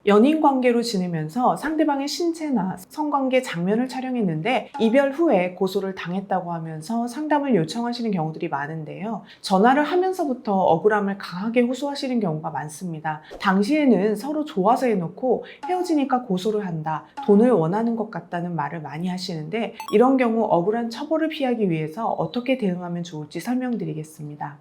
연인 관계로 지내면서 상대방의 신체나 성관계 장면을 촬영했는데 이별 후에 고소를 당했다고 하면서 상담을 요청하시는 경우들이 많은데요. 전화를 하면서부터 억울함을 강하게 호소하시는 경우가 많습니다. 당시에는 서로 좋아서 해놓고 헤어지니까 고소를 한다, 돈을 원하는 것 같다는 말을 많이 하시는데, 이런 경우 억울한 처벌을 피하기 위해서 어떻게 대응하면 좋을지 설명드리겠습니다.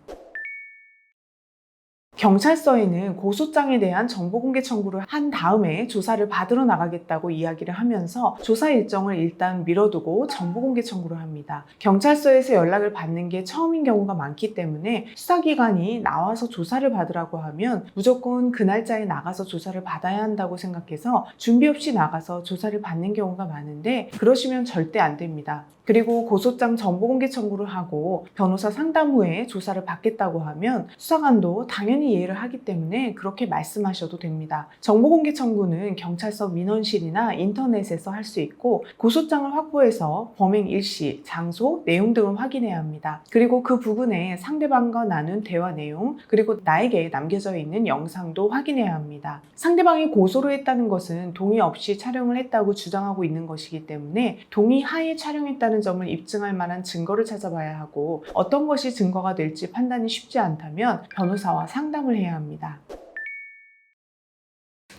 경찰서에는 고소장에 대한 정보공개 청구를 한 다음에 조사를 받으러 나가겠다고 이야기를 하면서 조사 일정을 일단 미뤄두고 정보공개 청구를 합니다. 경찰서에서 연락을 받는 게 처음인 경우가 많기 때문에 수사기관이 나와서 조사를 받으라고 하면 무조건 그 날짜에 나가서 조사를 받아야 한다고 생각해서 준비 없이 나가서 조사를 받는 경우가 많은데, 그러시면 절대 안 됩니다. 그리고 고소장 정보공개 청구를 하고 변호사 상담 후에 조사를 받겠다고 하면 수사관도 당연히 이해를 하기 때문에 그렇게 말씀하셔도 됩니다. 정보공개 청구는 경찰서 민원실이나 인터넷에서 할 수 있고, 고소장을 확보해서 범행 일시, 장소, 내용 등을 확인해야 합니다. 그리고 그 부분에 상대방과 나눈 대화 내용, 그리고 나에게 남겨져 있는 영상도 확인해야 합니다. 상대방이 고소를 했다는 것은 동의 없이 촬영을 했다고 주장하고 있는 것이기 때문에 동의하에 촬영했다는 점을 입증할 만한 증거를 찾아봐야 하고, 어떤 것이 증거가 될지 판단이 쉽지 않다면 변호사와 상담을 해야 합니다.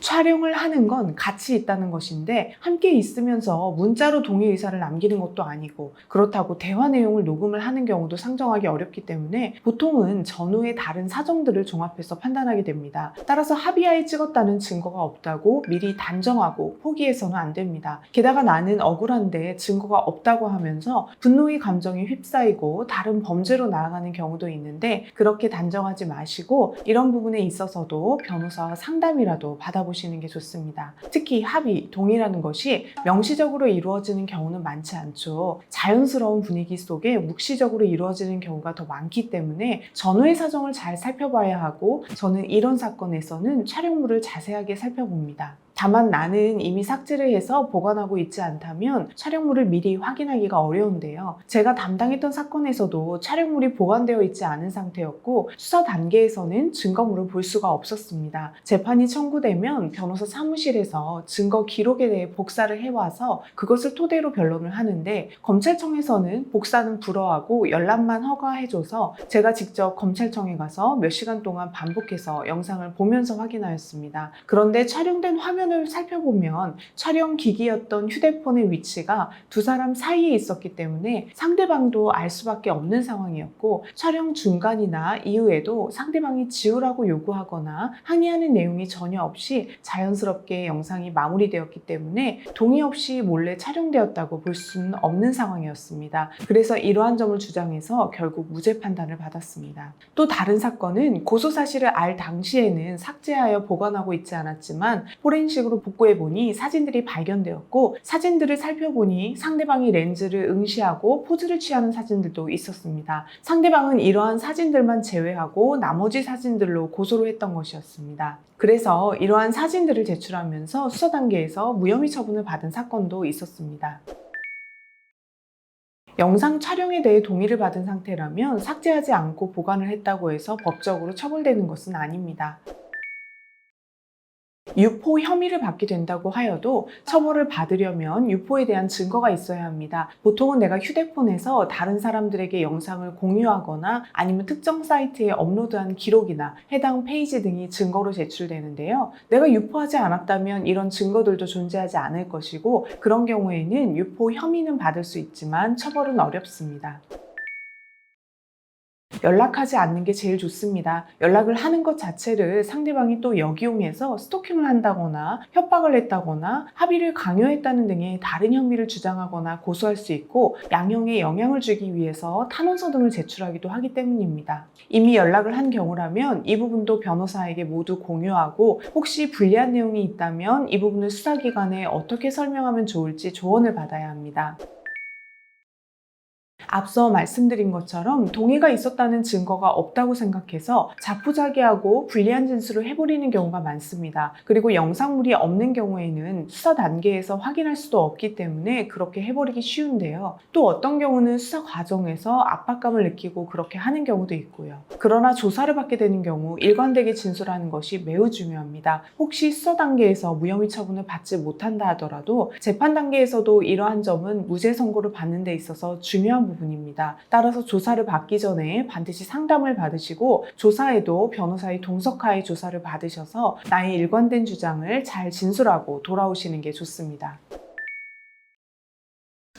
촬영을 하는 건 가치 있다는 것인데, 함께 있으면서 문자로 동의 의사를 남기는 것도 아니고, 그렇다고 대화 내용을 녹음을 하는 경우도 상정하기 어렵기 때문에 보통은 전후의 다른 사정들을 종합해서 판단하게 됩니다. 따라서 합의하에 찍었다는 증거가 없다고 미리 단정하고 포기해서는 안 됩니다. 게다가 나는 억울한데 증거가 없다고 하면서 분노의 감정에 휩싸이고 다른 범죄로 나아가는 경우도 있는데, 그렇게 단정하지 마시고 이런 부분에 있어서도 변호사와 상담이라도 받아보시는 게 좋습니다. 특히 합의, 동의라는 것이 명시적으로 이루어지는 경우는 많지 않죠. 자연스러운 분위기 속에 묵시적으로 이루어지는 경우가 더 많기 때문에 전후의 사정을 잘 살펴봐야 하고, 저는 이런 사건에서는 촬영물을 자세하게 살펴봅니다. 다만 나는 이미 삭제를 해서 보관하고 있지 않다면 촬영물을 미리 확인하기가 어려운데요. 제가 담당했던 사건에서도 촬영물이 보관되어 있지 않은 상태였고, 수사 단계에서는 증거물을 볼 수가 없었습니다. 재판이 청구되면 변호사 사무실에서 증거 기록에 대해 복사를 해와서 그것을 토대로 변론을 하는데, 검찰청에서는 복사는 불허하고 열람만 허가해줘서 제가 직접 검찰청에 가서 몇 시간 동안 반복해서 영상을 보면서 확인하였습니다. 그런데 촬영된 화면을 살펴보면 촬영 기기였던 휴대폰의 위치가 두 사람 사이에 있었기 때문에 상대방도 알 수밖에 없는 상황이었고, 촬영 중간이나 이후에도 상대방이 지우라고 요구하거나 항의하는 내용이 전혀 없이 자연스럽게 영상이 마무리되었기 때문에 동의 없이 몰래 촬영되었다고 볼 수는 없는 상황이었습니다. 그래서 이러한 점을 주장해서 결국 무죄 판단을 받았습니다. 또 다른 사건은 고소 사실을 알 당시에는 삭제하여 보관하고 있지 않았지만 포렌식으로 복구해보니 사진들이 발견되었고, 사진들을 살펴보니 상대방이 렌즈를 응시하고 포즈를 취하는 사진들도 있었습니다. 상대방은 이러한 사진들만 제외하고 나머지 사진들로 고소를 했던 것이었습니다. 그래서 이러한 사진들을 제출하면서 수사 단계에서 무혐의 처분을 받은 사건도 있었습니다. 영상 촬영에 대해 동의를 받은 상태라면 삭제하지 않고 보관을 했다고 해서 법적으로 처벌되는 것은 아닙니다. 유포 혐의를 받게 된다고 하여도 처벌을 받으려면 유포에 대한 증거가 있어야 합니다. 보통은 내가 휴대폰에서 다른 사람들에게 영상을 공유하거나 아니면 특정 사이트에 업로드한 기록이나 해당 페이지 등이 증거로 제출되는데요. 내가 유포하지 않았다면 이런 증거들도 존재하지 않을 것이고, 그런 경우에는 유포 혐의는 받을 수 있지만 처벌은 어렵습니다. 연락하지 않는 게 제일 좋습니다. 연락을 하는 것 자체를 상대방이 또 역이용해서 스토킹을 한다거나 협박을 했다거나 합의를 강요했다는 등의 다른 혐의를 주장하거나 고소할 수 있고, 양형에 영향을 주기 위해서 탄원서 등을 제출하기도 하기 때문입니다. 이미 연락을 한 경우라면 이 부분도 변호사에게 모두 공유하고, 혹시 불리한 내용이 있다면 이 부분을 수사기관에 어떻게 설명하면 좋을지 조언을 받아야 합니다. 앞서 말씀드린 것처럼 동의가 있었다는 증거가 없다고 생각해서 자포자기하고 불리한 진술을 해버리는 경우가 많습니다. 그리고 영상물이 없는 경우에는 수사 단계에서 확인할 수도 없기 때문에 그렇게 해버리기 쉬운데요. 또 어떤 경우는 수사 과정에서 압박감을 느끼고 그렇게 하는 경우도 있고요. 그러나 조사를 받게 되는 경우 일관되게 진술하는 것이 매우 중요합니다. 혹시 수사 단계에서 무혐의 처분을 받지 못한다 하더라도 재판 단계에서도 이러한 점은 무죄 선고를 받는 데 있어서 중요한 부분입니다. 따라서 조사를 받기 전에 반드시 상담을 받으시고 조사에도 변호사의 동석하에 조사를 받으셔서 나의 일관된 주장을 잘 진술하고 돌아오시는 게 좋습니다.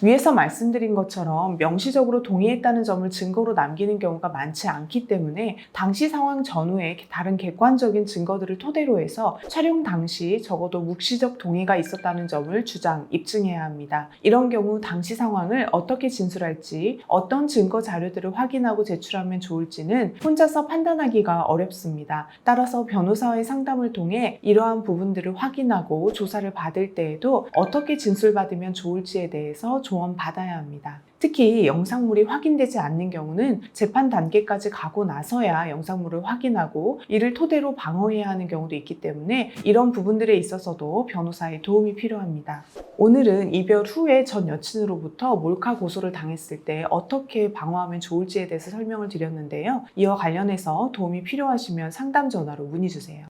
위에서 말씀드린 것처럼 명시적으로 동의했다는 점을 증거로 남기는 경우가 많지 않기 때문에 당시 상황 전후에 다른 객관적인 증거들을 토대로 해서 촬영 당시 적어도 묵시적 동의가 있었다는 점을 주장, 입증해야 합니다. 이런 경우 당시 상황을 어떻게 진술할지, 어떤 증거 자료들을 확인하고 제출하면 좋을지는 혼자서 판단하기가 어렵습니다. 따라서 변호사와의 상담을 통해 이러한 부분들을 확인하고 조사를 받을 때에도 어떻게 진술받으면 좋을지에 대해서 조언 받아야 합니다. 특히 영상물이 확인되지 않는 경우는 재판 단계까지 가고 나서야 영상물을 확인하고 이를 토대로 방어해야 하는 경우도 있기 때문에 이런 부분들에 있어서도 변호사의 도움이 필요합니다. 오늘은 이별 후에 전 여친으로부터 몰카 고소를 당했을 때 어떻게 방어하면 좋을지에 대해서 설명을 드렸는데요. 이와 관련해서 도움이 필요하시면 상담 전화로 문의 주세요.